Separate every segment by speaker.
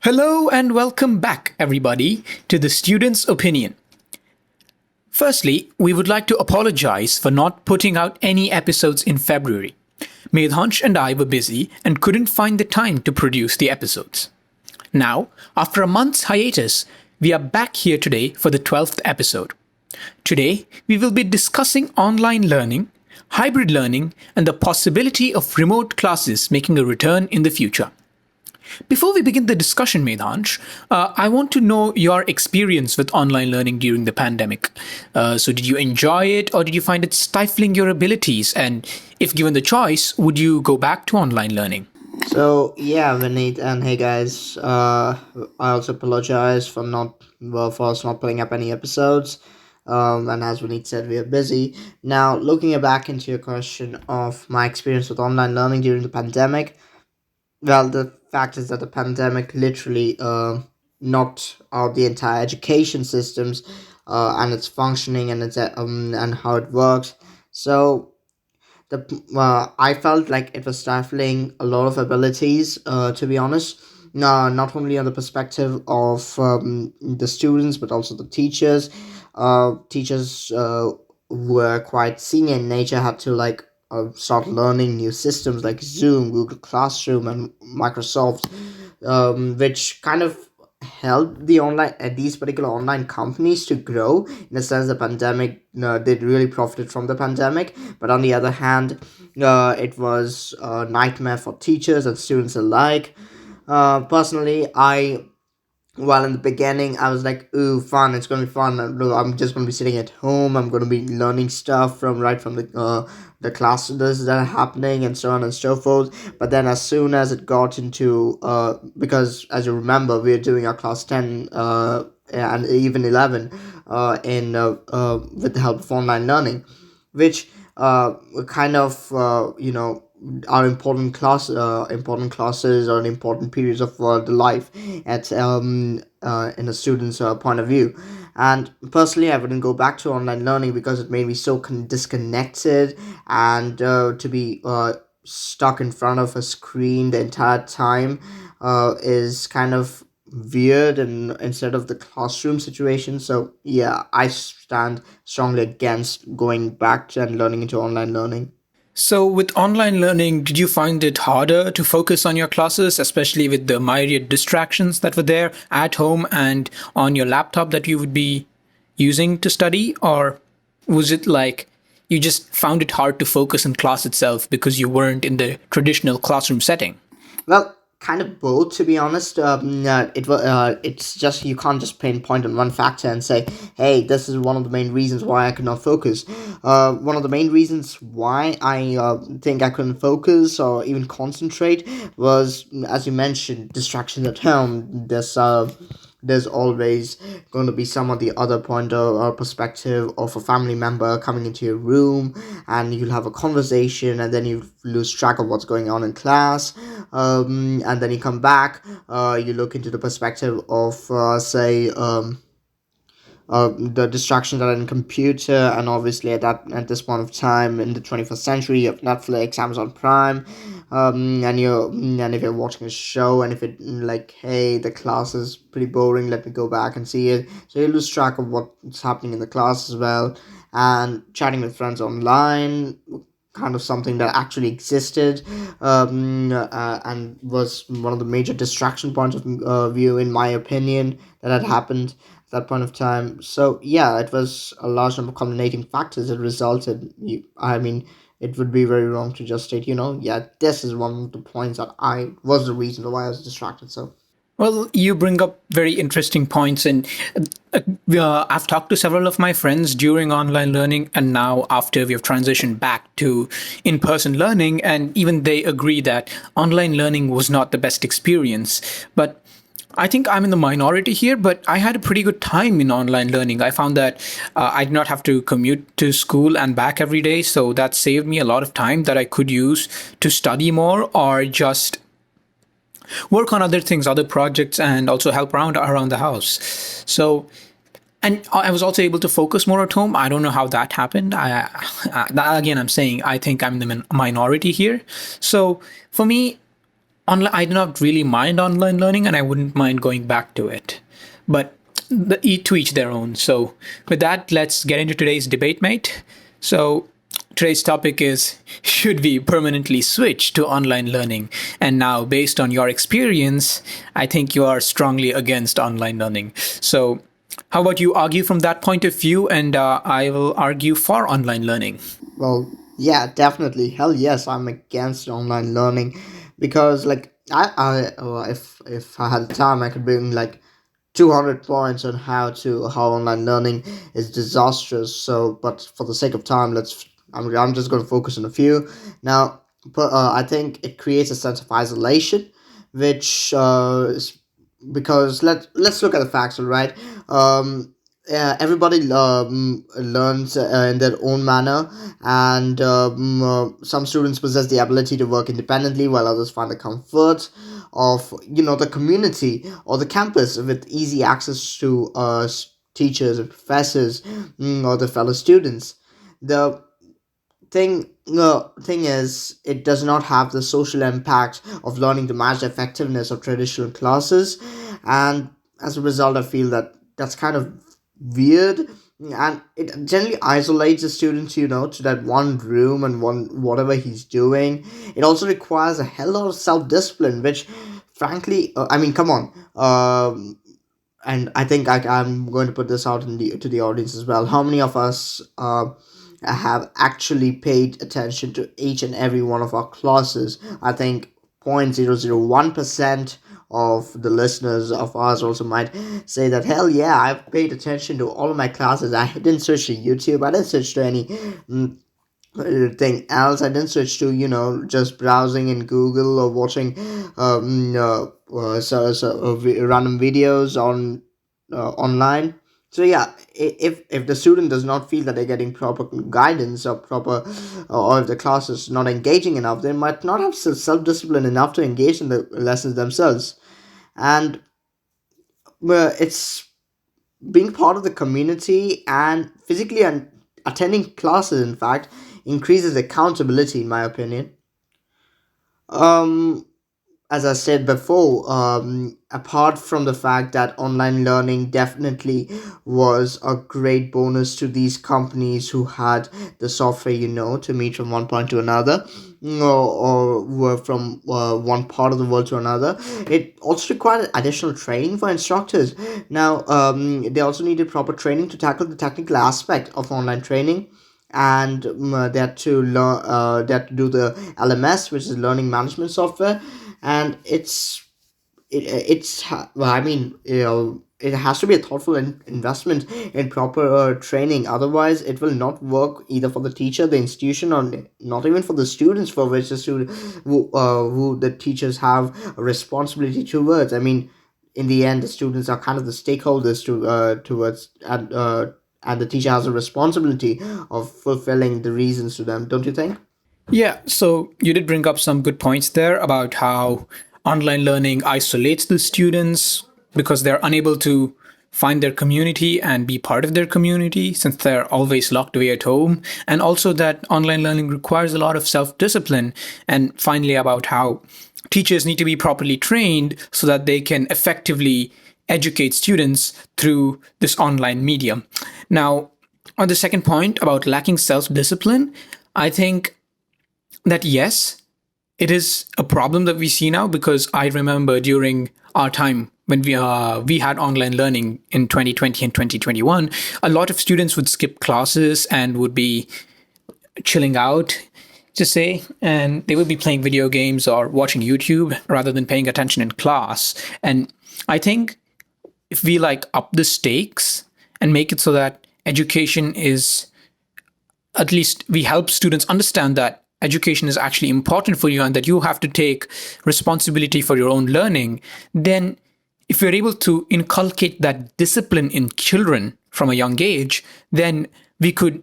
Speaker 1: Hello and welcome back, everybody, to the Student's Opinion. Firstly, we would like to apologize for not putting out any episodes in February. Medhaansh and I were busy and couldn't find the time to produce the episodes. Now, after a month's hiatus, we are back here today for the 12th episode. Today, we will be discussing online learning, hybrid learning, and the possibility of remote classes making a return in the future. Before we begin the discussion, Medhaansh, I want to know your experience with online learning during the pandemic. So, did you enjoy it or did you find it stifling your abilities? And if given the choice, would you go back to online learning?
Speaker 2: So yeah, Vineet, and hey guys, I also apologize for us not putting up any episodes. And as Vineet said, we are busy. Now, looking back into your question of my experience with online learning during the pandemic, well, the fact is that the pandemic literally knocked out the entire education systems and its functioning and how it works. So I felt like it was stifling a lot of abilities. To be honest, not only on the perspective of the students but also the teachers. Teachers were quite senior in nature had to start learning new systems like Zoom, Google Classroom, and Microsoft, which kind of helped these particular online companies to grow. In the sense, the pandemic they really profited from the pandemic, but on the other hand, it was a nightmare for teachers and students alike. Personally, well, in the beginning, I was like, "Ooh, fun! It's gonna be fun. I'm just gonna be sitting at home. I'm gonna be learning stuff from the classes that are happening and so on and so forth." But then, as soon as it got into because as you remember, we are doing our class 10 and even 11 in with the help of online learning, which kind of are important classes or important periods of the life at in a student's point of view. And personally, I wouldn't go back to online learning because it made me so disconnected, and to be stuck in front of a screen the entire time is kind of weird, and instead of the classroom situation. So yeah, I stand strongly against going back to and learning into online learning.
Speaker 1: So, with online learning, did you find it harder to focus on your classes, especially with the myriad distractions that were there at home and on your laptop that you would be using to study? Or was it like you just found it hard to focus in class itself because you weren't in the traditional classroom setting?
Speaker 2: Well, kind of both, to be honest. It's just you can't just pinpoint on one factor and say, "Hey, this is one of the main reasons why I could not focus." One of the main reasons why I think I couldn't focus or even concentrate was, as you mentioned, distractions at home. There's always going to be some of the other point or perspective of a family member coming into your room, and you'll have a conversation, and then you lose track of what's going on in class. And then you come back, you look into the perspective of say the distractions that are in computer, and obviously at this point of time in the 21st century, you have Netflix, Amazon Prime, and if you're watching a show, and if it like, hey, the class is pretty boring, let me go back and see it, so you lose track of what's happening in the class as well. And chatting with friends online, kind of something that actually existed, and was one of the major distraction points of view, in my opinion, that had happened at that point of time. So yeah, it was a large number of culminating factors that resulted. I mean, it would be very wrong to just state, yeah, this is one of the points that I was the reason why I was distracted. So
Speaker 1: Well, you bring up very interesting points, and I've talked to several of my friends during online learning, and now after we have transitioned back to in-person learning, and even they agree that online learning was not the best experience. But I think I'm in the minority here, but I had a pretty good time in online learning. I found that I did not have to commute to school and back every day, so that saved me a lot of time that I could use to study more or just work on other things, other projects, and also help around the house. So, and I was also able to focus more at home. I don't know how that happened. Again, I'm saying I think I'm the minority here. So for me, online, I do not really mind online learning, and I wouldn't mind going back to it. But to each their own. So, with that, let's get into today's debate, mate. So, today's topic is, should we permanently switch to online learning? And now, based on your experience, I think you are strongly against online learning. So, how about you argue from that point of view, and I will argue for online learning?
Speaker 2: Well, yeah, definitely. Hell yes, I'm against online learning because, like, if I had the time, I could bring like 200 points on how online learning is disastrous. So, but for the sake of time, I'm just going to focus on a few. Now, I think it creates a sense of isolation, which because let's look at the facts, all right? Yeah, everybody learns in their own manner, and some students possess the ability to work independently, while others find the comfort of the community or the campus with easy access to teachers and professors, or the fellow students. The thing is, it does not have the social impact of learning to match the effectiveness of traditional classes, and as a result, I feel that that's kind of weird, and it generally isolates the student, to that one room and one whatever he's doing. It also requires a hell lot of self-discipline, which frankly, I mean, come on. And I think I'm going to put this out to the audience as well. How many of us have actually paid attention to each and every one of our classes? I think 0.001% of the listeners of ours also might say that, hell yeah, I've paid attention to all of my classes. I didn't switch to YouTube, I didn't switch to any thing else. I didn't switch to just browsing in Google or watching random videos on online. So yeah, if the student does not feel that they're getting proper guidance or proper, or if the class is not engaging enough, they might not have self discipline enough to engage in the lessons themselves. And it's being part of the community and physically and attending classes, in fact, increases accountability, in my opinion. um as I said before, apart from the fact that online learning definitely was a great bonus to these companies who had the software, to meet from one point to another, or were from one part of the world to another, it also required additional training for instructors. Now, they also needed proper training to tackle the technical aspect of online training, and they had to learn, they had to do the LMS, which is learning management software, and well, I mean, it has to be a thoughtful investment in proper training. Otherwise, it will not work either for the teacher, the institution, or not even for the students, for which the student who the teachers have a responsibility towards. I mean, in the end, the students are kind of the stakeholders towards, and the teacher has a responsibility of fulfilling the reasons to them. Don't you think?
Speaker 1: Yeah, so you did bring up some good points there about how online learning isolates the students because they're unable to find their community and be part of their community since they're always locked away at home. And also that online learning requires a lot of self discipline. And finally, about how teachers need to be properly trained so that they can effectively educate students through this online medium. Now, on the second point about lacking self discipline, I think that yes, it is a problem that we see now because I remember during our time when we had online learning in 2020 and 2021, a lot of students would skip classes and would be chilling out, to say, and they would be playing video games or watching YouTube rather than paying attention in class. And I think if we like up the stakes and make it so that education is, at least we help students understand that education is actually important for you and that you have to take responsibility for your own learning, then if we're able to inculcate that discipline in children from a young age, then we could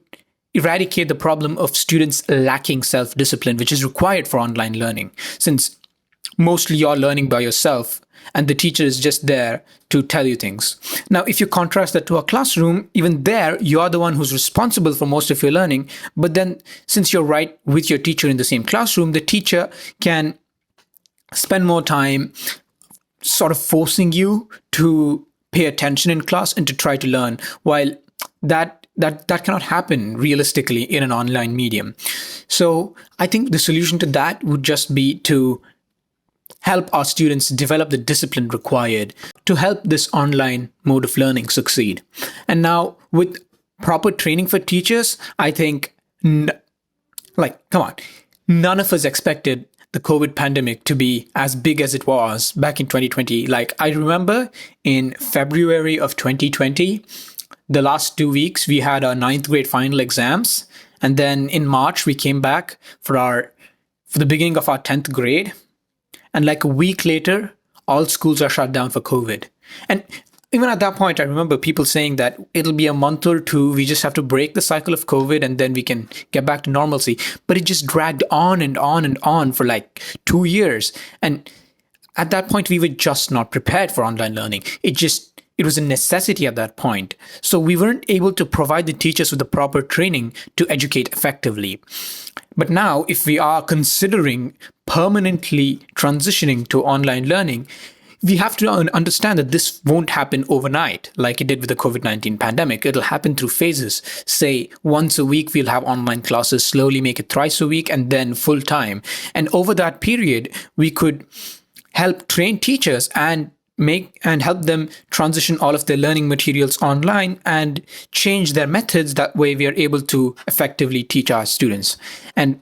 Speaker 1: eradicate the problem of students lacking self discipline, which is required for online learning, since mostly you're learning by yourself and the teacher is just there to tell you things. Now, if you contrast that to a classroom, even there, you're the one who's responsible for most of your learning. But then, since you're right with your teacher in the same classroom, the teacher can spend more time sort of forcing you to pay attention in class and to try to learn, while that cannot happen realistically in an online medium. So I think the solution to that would just be to help our students develop the discipline required to help this online mode of learning succeed. And now, with proper training for teachers, I think, come on, none of us expected the COVID pandemic to be as big as it was back in 2020. Like, I remember in February of 2020, the last 2 weeks, we had our ninth grade final exams. And then in March, we came back for the beginning of our 10th grade. And like a week later, all schools are shut down for COVID. And even at that point, I remember people saying that it'll be a month or two. We just have to break the cycle of COVID and then we can get back to normalcy. But it just dragged on and on and on for like 2 years. And at that point, we were just not prepared for online learning. It was a necessity at that point. So we weren't able to provide the teachers with the proper training to educate effectively. But now, if we are considering permanently transitioning to online learning, we have to understand that this won't happen overnight like it did with the COVID-19 pandemic. It'll happen through phases. Say once a week, we'll have online classes, slowly make it thrice a week, and then full time. And over that period, we could help train teachers and help them transition all of their learning materials online and change their methods. That way we are able to effectively teach our students. And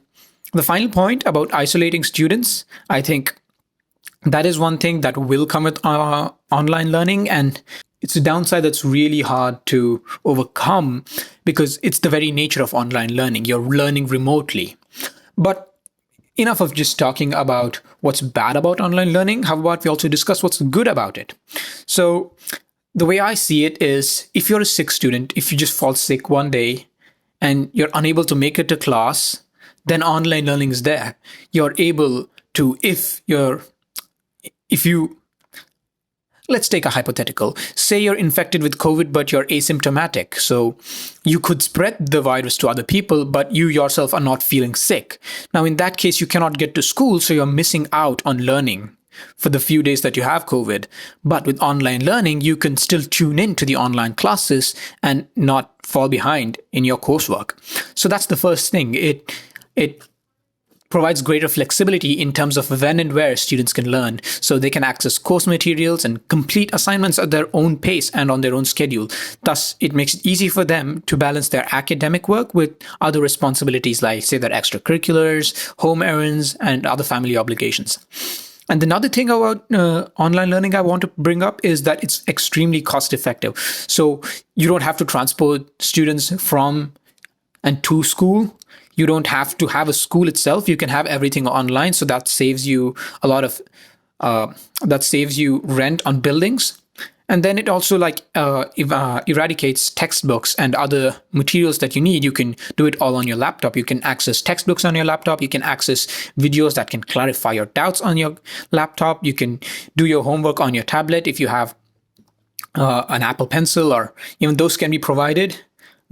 Speaker 1: the final point about isolating students, I think that is one thing that will come with online learning, and it's a downside that's really hard to overcome because it's the very nature of online learning. You're learning remotely. But enough of just talking about what's bad about online learning. How about we also discuss what's good about it? So the way I see it is, if you're a sick student, if you just fall sick one day and you're unable to make it to class, then online learning is there. You're able to, if you let's take a hypothetical. Say you're infected with COVID, but you're asymptomatic. So you could spread the virus to other people, but you yourself are not feeling sick. Now, in that case, you cannot get to school, so you're missing out on learning for the few days that you have COVID. But with online learning, you can still tune in to the online classes and not fall behind in your coursework. So that's the first thing. It provides greater flexibility in terms of when and where students can learn, so they can access course materials and complete assignments at their own pace and on their own schedule. Thus, it makes it easy for them to balance their academic work with other responsibilities like, say, their extracurriculars, home errands, and other family obligations. And another thing about online learning I want to bring up is that it's extremely cost effective. So you don't have to transport students from and to school. You don't have to have a school itself. You can have everything online. So that saves you a lot of, that saves you rent on buildings. And then it also eradicates textbooks and other materials that you need. You can do it all on your laptop. You can access textbooks on your laptop. You can access videos that can clarify your doubts on your laptop. You can do your homework on your tablet if you have an Apple Pencil, or even those can be provided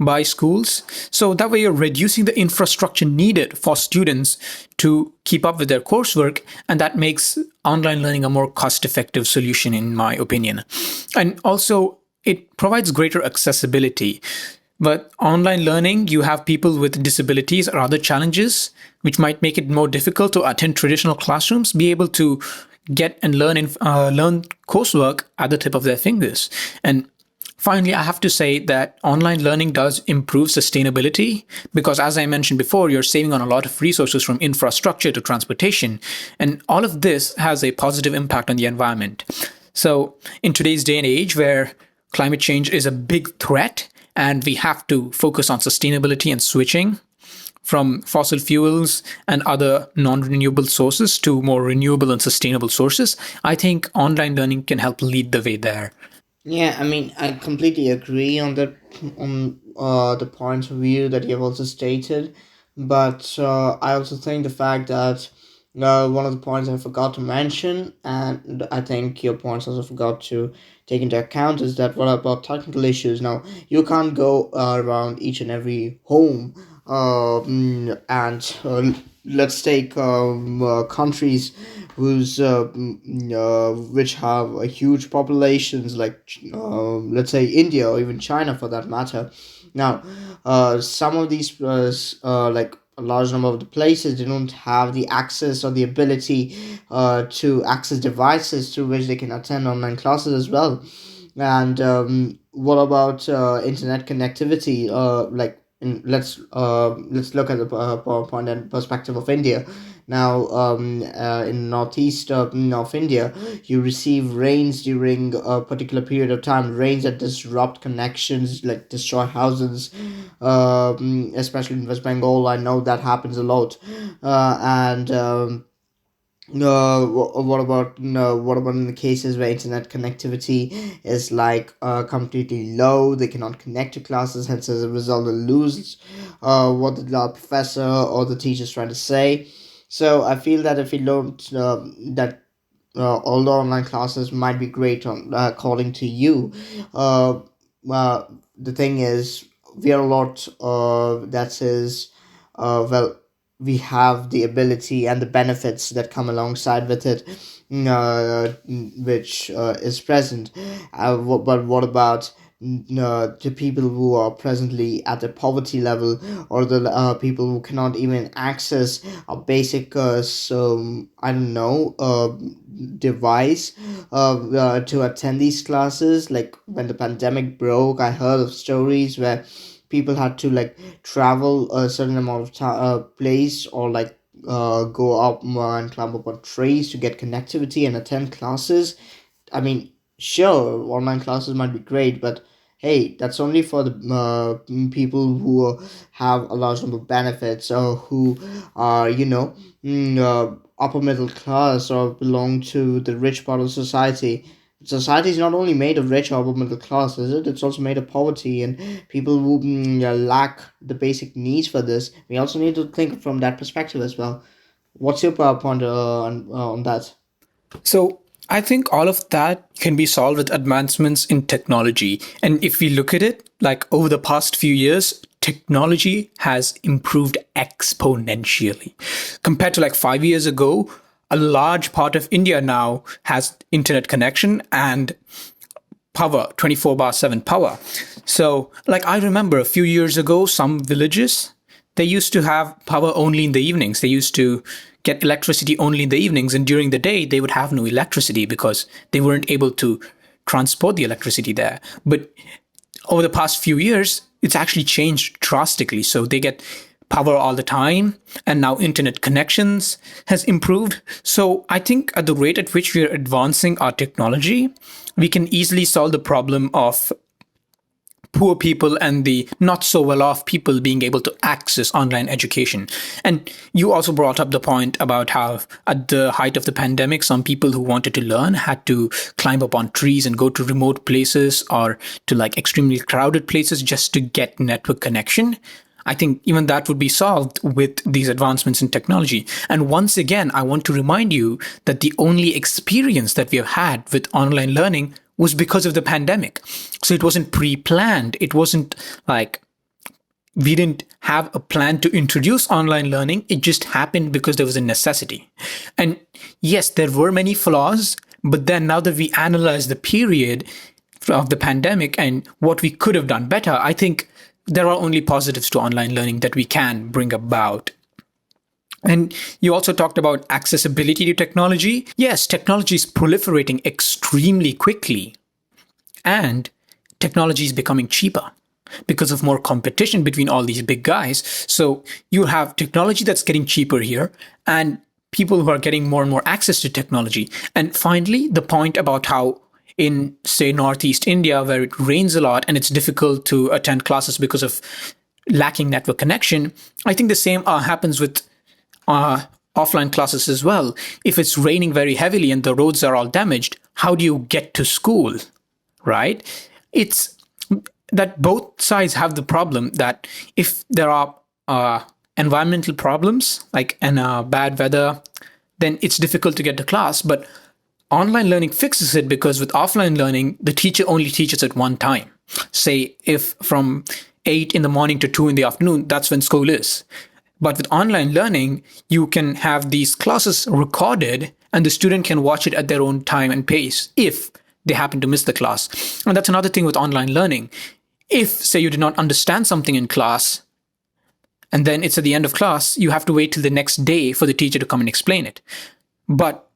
Speaker 1: by schools. So that way you're reducing the infrastructure needed for students to keep up with their coursework, and that makes online learning a more cost-effective solution, in my opinion. And also, it provides greater accessibility. But online learning, you have people with disabilities or other challenges, which might make it more difficult to attend traditional classrooms, be able to get and learn coursework at the tip of their fingers. And finally, I have to say that online learning does improve sustainability because, as I mentioned before, you're saving on a lot of resources from infrastructure to transportation. And all of this has a positive impact on the environment. So in today's day and age where climate change is a big threat and we have to focus on sustainability and switching from fossil fuels and other non-renewable sources to more renewable and sustainable sources, I think online learning can help lead the way there.
Speaker 2: Yeah, I mean, I completely agree on the points of view that you have also stated, but I also think the fact that one of the points I forgot to mention, and I think your points also forgot to take into account is that what about technical issues? Now, you can't go around each and every home, and let's take countries which have a huge populations, like let's say India or even China for that matter. Now, some of these like a large number of the places, they don't have the access or the ability to access devices through which they can attend online classes as well. And what about internet connectivity? Let's look at the point and perspective of India. Now, in northeast of India, you receive rains during a particular period of time. Rains that disrupt connections, like destroy houses. Especially in West Bengal, I know that happens a lot. And what about no? What about in the cases where internet connectivity is like completely low? They cannot connect to classes, hence as a result, they lose what the professor or the teacher is trying to say. So I feel that if we don't that although online classes might be great on according to you, uh, the thing is we are a lot that says well, we have the ability and the benefits that come alongside with it, which is present. But what about the people who are presently at the poverty level, or the people who cannot even access a basic so I don't know device to attend these classes? Like when the pandemic broke, I heard of stories where people had to like travel a certain amount of time place, or like go up and climb up on trees to get connectivity and attend classes. I mean, sure, online classes might be great, but hey, that's only for the people who have a large number of benefits, or who are, upper middle class, or belong to the rich part of society. Society is not only made of rich or upper middle class, is it? It's also made of poverty and people who lack the basic needs for this. We also need to think from that perspective as well. What's your point on that?
Speaker 1: So I think all of that can be solved with advancements in technology. And if we look at it, like over the past few years, technology has improved exponentially. Compared to like 5 years ago, a large part of India now has internet connection and power, 24 bar 7 power. So, like, I remember a few years ago, some villages, they used to have power only in the evenings. They used to get electricity only in the evenings, and during the day, they would have no electricity because they weren't able to transport the electricity there. But over the past few years, it's actually changed drastically. So they get power all the time, and now internet connections has improved. So I think at the rate at which we are advancing our technology, we can easily solve the problem of poor people and the not so well off people being able to access online education. And you also brought up the point about how at the height of the pandemic, some people who wanted to learn had to climb up on trees and go to remote places or to like extremely crowded places just to get network connection. I think even that would be solved with these advancements in technology. And once again, I want to remind you that the only experience that we have had with online learning was because of the pandemic. So it wasn't pre-planned. It wasn't like we didn't have a plan to introduce online learning. It just happened because there was a necessity. And yes, there were many flaws, but then now that we analyze the period of the pandemic and what we could have done better, I think there are only positives to online learning that we can bring about. And you also talked about accessibility to technology. Yes, technology is proliferating extremely quickly, and technology is becoming cheaper because of more competition between all these big guys. So you have technology that's getting cheaper here, and people who are getting more and more access to technology. And finally, the point about how in, say, Northeast India, where it rains a lot and it's difficult to attend classes because of lacking network connection, I think the same happens with offline classes as well. If it's raining very heavily and the roads are all damaged, how do you get to school, right? It's that both sides have the problem that if there are environmental problems, like in bad weather, then it's difficult to get to class. But Online learning fixes it because with offline learning, the teacher only teaches at one time. Say, if from 8 in the morning to 2 in the afternoon, that's when school is. But with online learning, you can have these classes recorded and the student can watch it at their own time and pace if they happen to miss the class. And that's another thing with online learning. If, say, you did not understand something in class, and then it's at the end of class, you have to wait till the next day for the teacher to come and explain it. But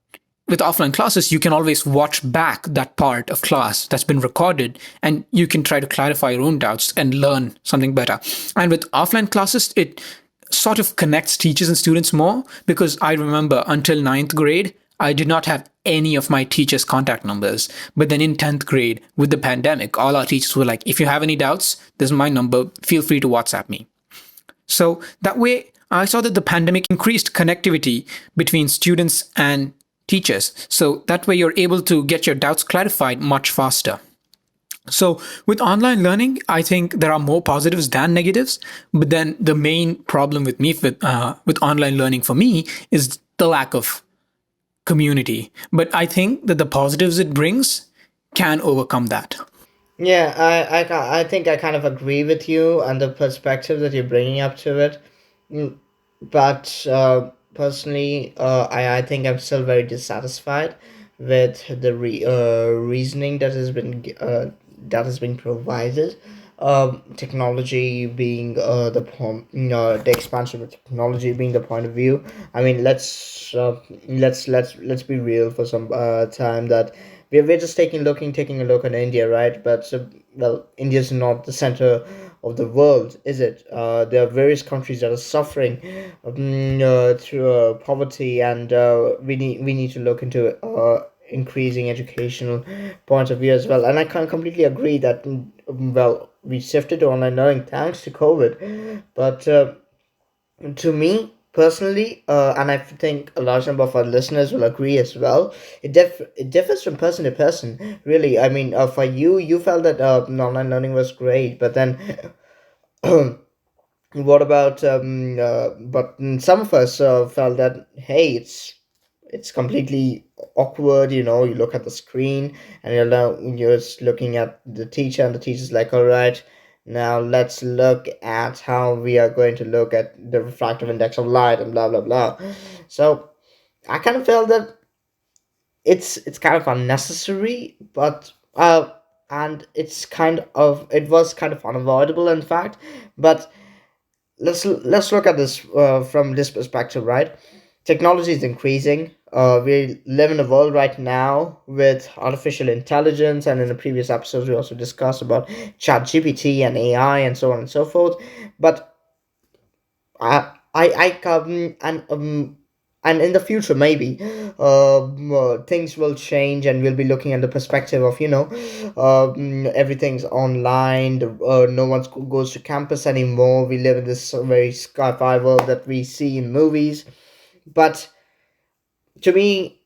Speaker 1: with offline classes, you can always watch back that part of class that's been recorded and you can try to clarify your own doubts and learn something better. And with offline classes, it sort of connects teachers and students more because I remember until ninth grade, I did not have any of my teachers' contact numbers. But then in 10th grade, with the pandemic, all our teachers were like, if you have any doubts, this is my number. Feel free to WhatsApp me. So that way, I saw that the pandemic increased connectivity between students and teachers. So that way, you're able to get your doubts clarified much faster. So with online learning, I think there are more positives than negatives. But then the main problem with me with online learning for me is the lack of community. But I think that the positives it brings can overcome that.
Speaker 2: Yeah, I think I kind of agree with you and the perspective that you're bringing up to it. Mm, But personally, I think I'm still very dissatisfied with the reasoning that has been provided. Technology being the expansion of technology being the point of view. I mean, let's be real for some time that we're just taking a look at India, right? But well, India's not the center of the world, is it? There are various countries that are suffering through poverty, and we need to look into increasing educational point of view as well. And I can completely agree that well, we shifted to online learning thanks to COVID, but to me personally, and I think a large number of our listeners will agree as well. It differs from person to person, really. I mean, for you, you felt that online learning was great, but then what about but some of us felt that hey, it's completely awkward. You know, you look at the screen and you're just looking at the teacher, and the teacher's like, all right, now let's look at how we are going to look at the refractive index of light and blah blah blah. So I kind of felt that it's kind of unnecessary, but and it was kind of unavoidable, in fact. But let's look at this from this perspective, right? Technology is increasing. We live in a world right now with artificial intelligence, and in the previous episodes, we also discussed about Chat GPT and AI and so on and so forth. But I come and in the future maybe things will change, and we'll be looking at the perspective of everything's online. No one goes to campus anymore. We live in this very sci-fi world that we see in movies. But to me,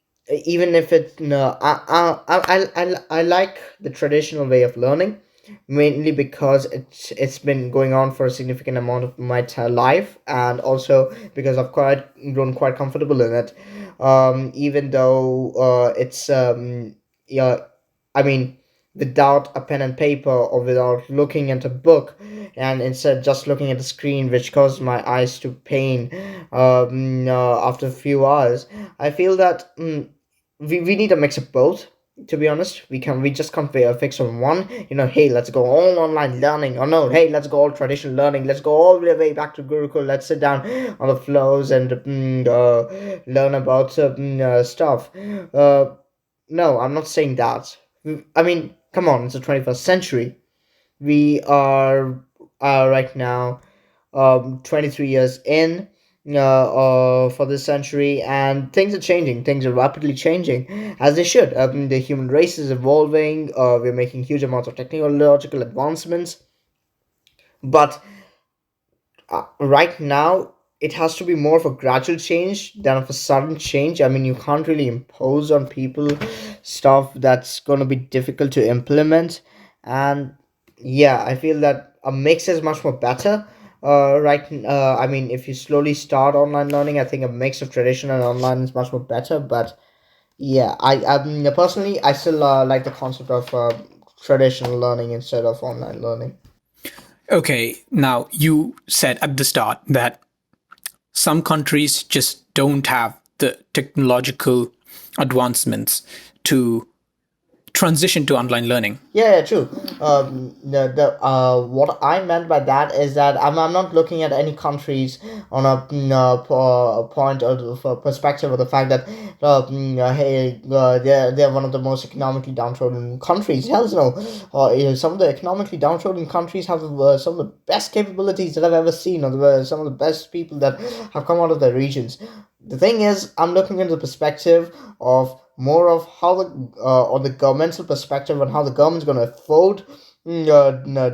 Speaker 2: even if it no, I like the traditional way of learning, mainly because it's been going on for a significant amount of my life, and also because I've quite grown quite comfortable in it. Even though it's yeah, I mean, without a pen and paper or without looking at a book, and instead just looking at the screen, which caused my eyes to pain after a few hours. I feel that we need a mix of both. To be honest, we just can't fix on one. Hey, let's go all online learning, or no, hey, let's go all traditional learning. Let's go all the way back to Gurukul. Let's sit down on the floors and learn about stuff. No, I'm not saying that. I mean, come on, it's the 21st century. We are right now 23 years in for this century, and things are changing. Things are rapidly changing, as they should. The human race is evolving. We're making huge amounts of technological advancements, but right now it has to be more of a gradual change than of a sudden change. I mean, you can't really impose on people stuff that's going to be difficult to implement. And yeah, I feel that a mix is much more better. I mean, if you slowly start online learning, I think a mix of traditional and online is much more better. But Yeah, personally, I still like the concept of traditional learning instead of online learning.
Speaker 1: Okay, now you said at the start that some countries just don't have the technological advancements to transition to online learning.
Speaker 2: Yeah, yeah, true. What I meant by that is that I'm not looking at any countries on a point of a perspective of the fact that hey, they're one of the most economically downtrodden countries. Hell no. Some of the economically downtrodden countries have some of the best capabilities that I've ever seen, or some of the best people that have come out of their regions. The thing is, I'm looking into the perspective of more of how or the governmental perspective on how the government's going to afford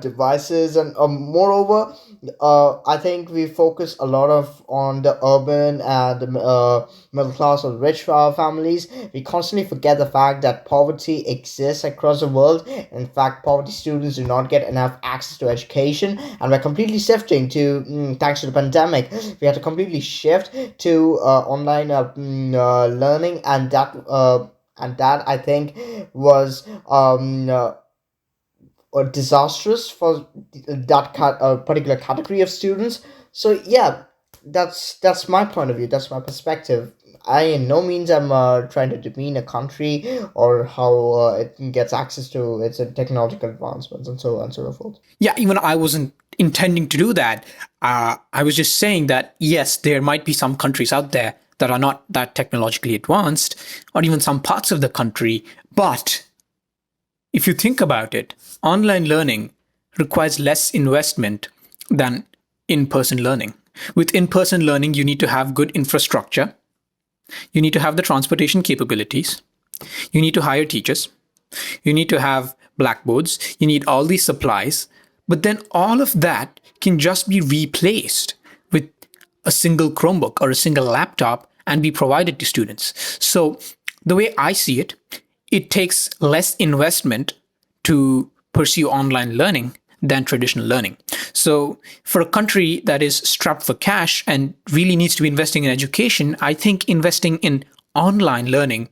Speaker 2: devices, and moreover, I think we focus a lot of on the urban and the middle class or rich families. We constantly forget the fact that poverty exists across the world. In fact, poverty students do not get enough access to education, and we're completely shifting to thanks to the pandemic, we had to completely shift to online learning, and that I think was disastrous for particular category of students. So yeah, that's my point of view. That's my perspective. I in no means am trying to demean a country or how it gets access to its technological advancements and so on and so forth.
Speaker 1: Yeah, even I wasn't intending to do that. I was just saying that, yes, there might be some countries out there that are not that technologically advanced, or even some parts of the country. But if you think about it, online learning requires less investment than in person learning. With in person learning, you need to have good infrastructure, you need to have the transportation capabilities, you need to hire teachers, you need to have blackboards, you need all these supplies. But then all of that can just be replaced with a single Chromebook or a single laptop and be provided to students. So, the way I see it, it takes less investment to pursue online learning than traditional learning. So, for a country that is strapped for cash and really needs to be investing in education, I think investing in online learning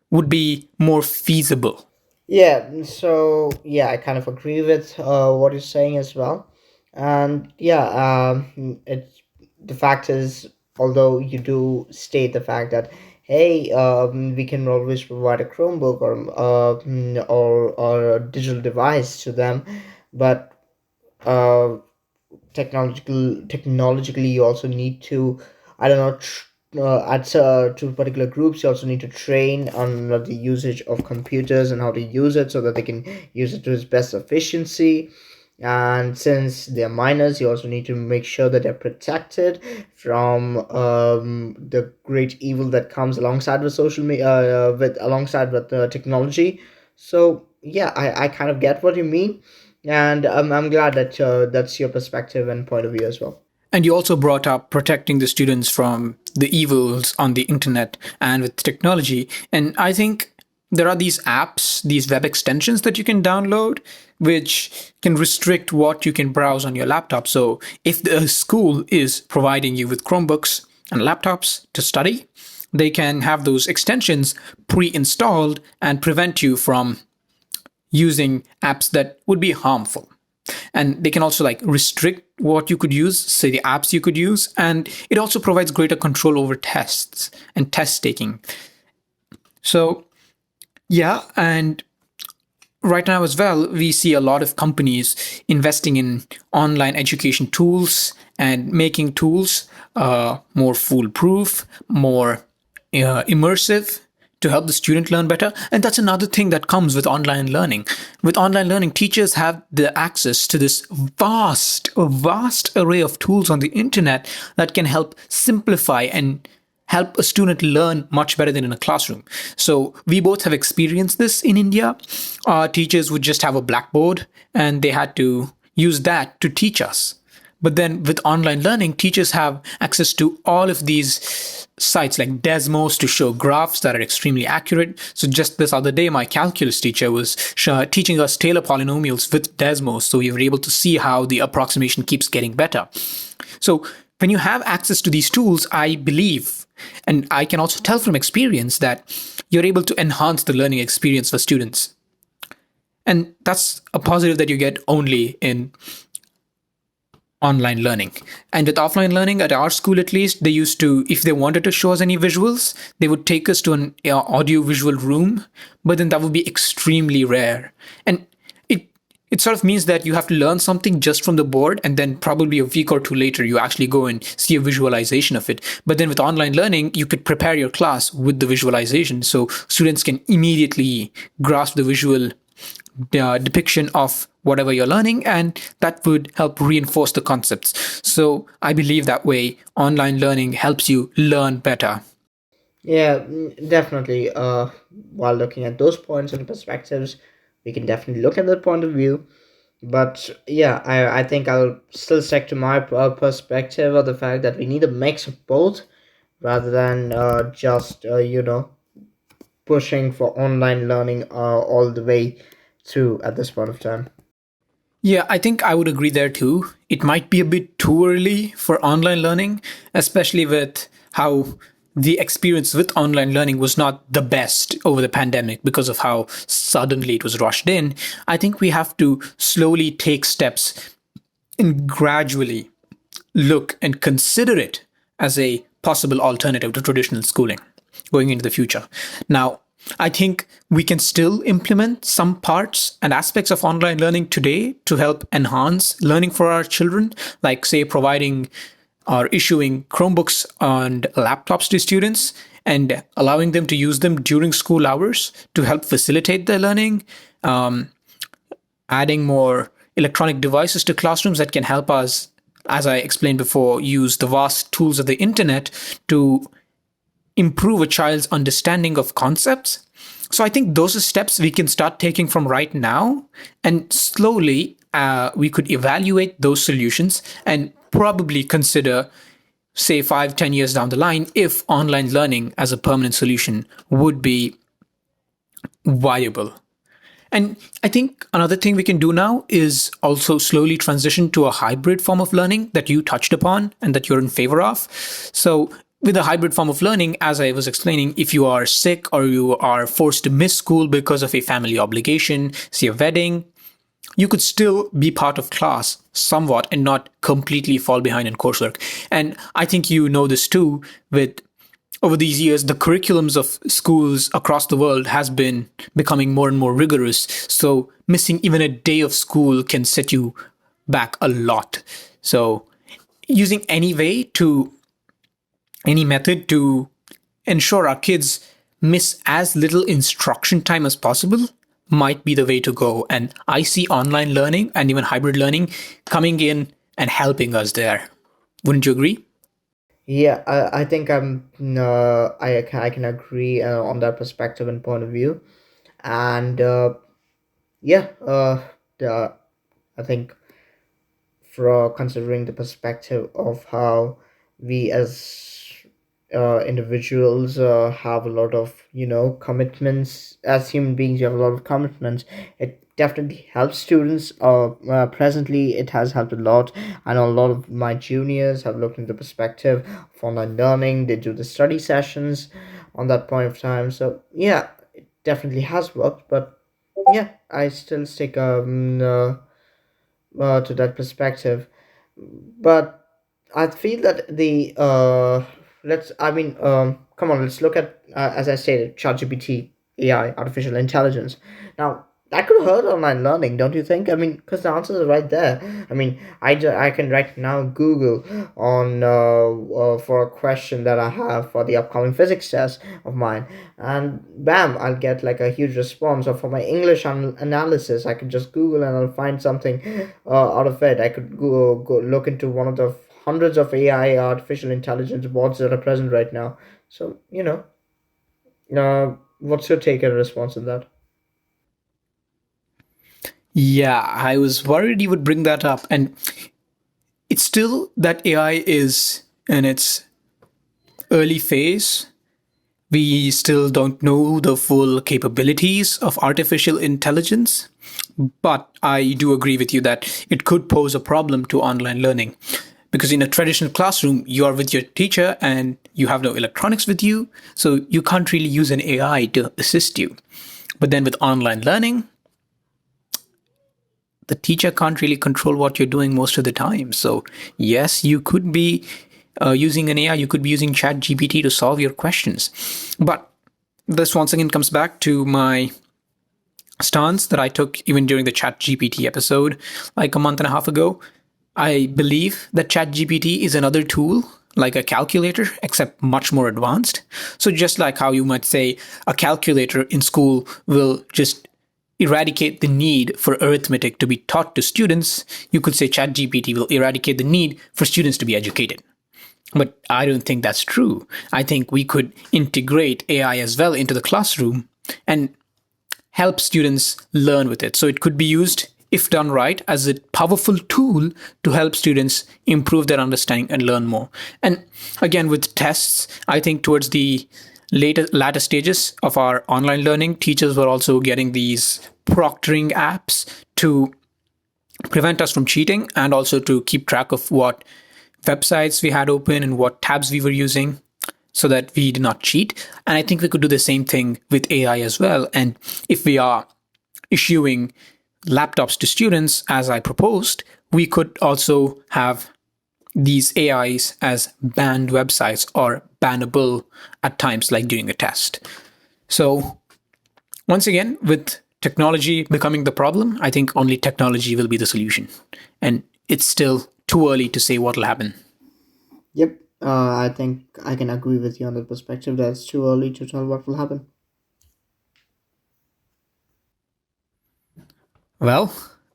Speaker 1: would be more feasible.
Speaker 2: Yeah, so yeah, I kind of agree with what you're saying as well, and yeah, it's the fact is, although you do state the fact that hey, we can always provide a Chromebook or a digital device to them, but uh, technologically you also need to, I don't know, at to particular groups you also need to train on the usage of computers and how to use it so that they can use it to its best efficiency. And since they're minors, you also need to make sure that they're protected from the great evil that comes alongside with social media, with alongside with technology. So yeah, I kind of get what you mean, and I'm glad that that's your perspective and point of view as well.
Speaker 1: And you also brought up protecting the students from the evils on the internet and with technology. And I think there are these apps, these web extensions that you can download, which can restrict what you can browse on your laptop. So if the school is providing you with Chromebooks and laptops to study, they can have those extensions pre installed and prevent you from using apps that would be harmful. And they can also like restrict what you could use, say the apps you could use, and it also provides greater control over tests and test taking. So yeah, and right now as well, we see a lot of companies investing in online education tools and making tools more foolproof, more immersive, to help the student learn better. And that's another thing that comes with online learning. With online learning, teachers have the access to this vast array of tools on the internet that can help simplify and help a student learn much better than in a classroom. So we both have experienced this in India. Our teachers would just have a blackboard and they had to use that to teach us. But then with online learning, teachers have access to all of these sites like Desmos to show graphs that are extremely accurate. So just this other day, my calculus teacher was teaching us Taylor polynomials with Desmos. So we were able to see how the approximation keeps getting better. So when you have access to these tools, I believe And I can also tell from experience that you're able to enhance the learning experience for students. And that's a positive that you get only in online learning. And with offline learning, at our school at least, they used to, if they wanted to show us any visuals, they would take us to an audio visual room, but then that would be extremely rare. And it sort of means that you have to learn something just from the board, and then probably a week or two later, you actually go and see a visualization of it. But then with online learning, you could prepare your class with the visualization. So students can immediately grasp the visual depiction of whatever you're learning, and that would help reinforce the concepts. So I believe that way online learning helps you learn better.
Speaker 2: Yeah, definitely. While looking at those points and perspectives, we can definitely look at that point of view. But yeah, I think I'll still stick to my perspective of the fact that we need a mix of both rather than just, pushing for online learning all the way through at this point of time.
Speaker 1: Yeah, I think I would agree there too. It might be a bit too early for online learning, especially with how the experience with online learning was not the best over the pandemic because of how suddenly it was rushed in. I think we have to slowly take steps and gradually look and consider it as a possible alternative to traditional schooling going into the future. Now, I think we can still implement some parts and aspects of online learning today to help enhance learning for our children, like, say, providing or issuing Chromebooks and laptops to students and allowing them to use them during school hours to help facilitate their learning, adding more electronic devices to classrooms that can help us, as I explained before, use the vast tools of the internet to improve a child's understanding of concepts. So I think those are steps we can start taking from right now, and slowly we could evaluate those solutions and probably consider, say, 5, 10 years down the line, if online learning as a permanent solution would be viable. And I think another thing we can do now is also slowly transition to a hybrid form of learning that you touched upon and that you're in favor of. So, with a hybrid form of learning, as I was explaining, if you are sick or you are forced to miss school because of a family obligation, say a wedding, you could still be part of class somewhat and not completely fall behind in coursework. And I think you know this too. With over these years, the curriculums of schools across the world has been becoming more and more rigorous. So missing even a day of school can set you back a lot. So using any method to ensure our kids miss as little instruction time as possible might be the way to go. And I see online learning and even hybrid learning coming in and helping us there. Wouldn't you agree?
Speaker 2: Yeah, I think I can agree on that perspective and point of view, and yeah, the, I think for considering the perspective of how we as individuals have a lot of commitments as human beings. You have a lot of commitments. It definitely helps students. Presently it has helped a lot. I know a lot of my juniors have looked into the perspective of online learning. They do the study sessions on that point of time. So yeah, it definitely has worked. But yeah, I still stick to that perspective. But I feel that the let's I mean come on, let's look at as I stated, ChatGPT, AI, artificial intelligence. Now that could hurt online learning, don't you think? I mean, because the answers are right there. I mean, I can right now Google on for a question that I have for the upcoming physics test of mine, and bam, I'll get like a huge response. Or for my English analysis, I could just Google and I'll find something out of it. I could go look into one of the hundreds of AI, artificial intelligence bots that are present right now. So what's your take and response on that?
Speaker 1: Yeah, I was worried you would bring that up. And it's still that AI is in its early phase. We still don't know the full capabilities of artificial intelligence, but I do agree with you that it could pose a problem to online learning. Because in a traditional classroom, you are with your teacher and you have no electronics with you, so you can't really use an AI to assist you. But then with online learning, the teacher can't really control what you're doing most of the time. So yes, you could be using an AI, you could be using ChatGPT to solve your questions. But this once again comes back to my stance that I took even during the ChatGPT episode like a month and a half ago. I believe that ChatGPT is another tool like a calculator, except much more advanced. So just like how you might say a calculator in school will just eradicate the need for arithmetic to be taught to students, you could say ChatGPT will eradicate the need for students to be educated. But I don't think that's true. I think we could integrate AI as well into the classroom and help students learn with it. So it could be used, if done right, as a powerful tool to help students improve their understanding and learn more. And again, with tests, I think towards the latter stages of our online learning, teachers were also getting these proctoring apps to prevent us from cheating and also to keep track of what websites we had open and what tabs we were using so that we did not cheat. And I think we could do the same thing with AI as well. And if we are issuing laptops to students, as I proposed, we could also have these AIs as banned websites or bannable at times, like during a test. So once again, with technology becoming the problem, I think only technology will be the solution. And it's still too early to say what will happen.
Speaker 2: Yep, I think I can agree with you on that perspective. That it's too early to tell what will happen.
Speaker 1: Well,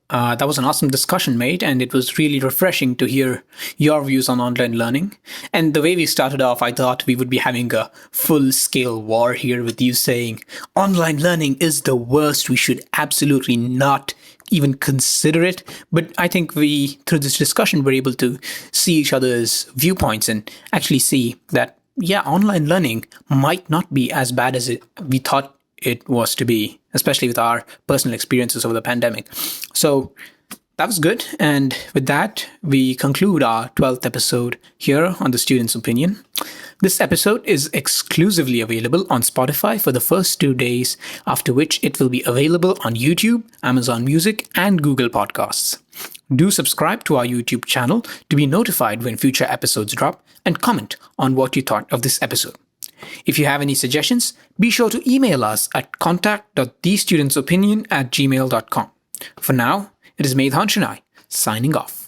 Speaker 1: that was an awesome discussion, mate, and it was really refreshing to hear your views on online learning. And the way we started off, I thought we would be having a full-scale war here with you saying online learning is the worst. We should absolutely not even consider it. But I think we, through this discussion, were able to see each other's viewpoints and actually see that, yeah, online learning might not be as bad as we thought it was to be, especially with our personal experiences over the pandemic. So that was good. And with that, we conclude our 12th episode here on The Student's Opinion. This episode is exclusively available on Spotify for the first 2 days, after which it will be available on YouTube, Amazon Music, and Google Podcasts. Do subscribe to our YouTube channel to be notified when future episodes drop and comment on what you thought of this episode. If you have any suggestions, be sure to email us at contact.thestudentsopinion@gmail.com. For now, it is Medhaansh and I, signing off.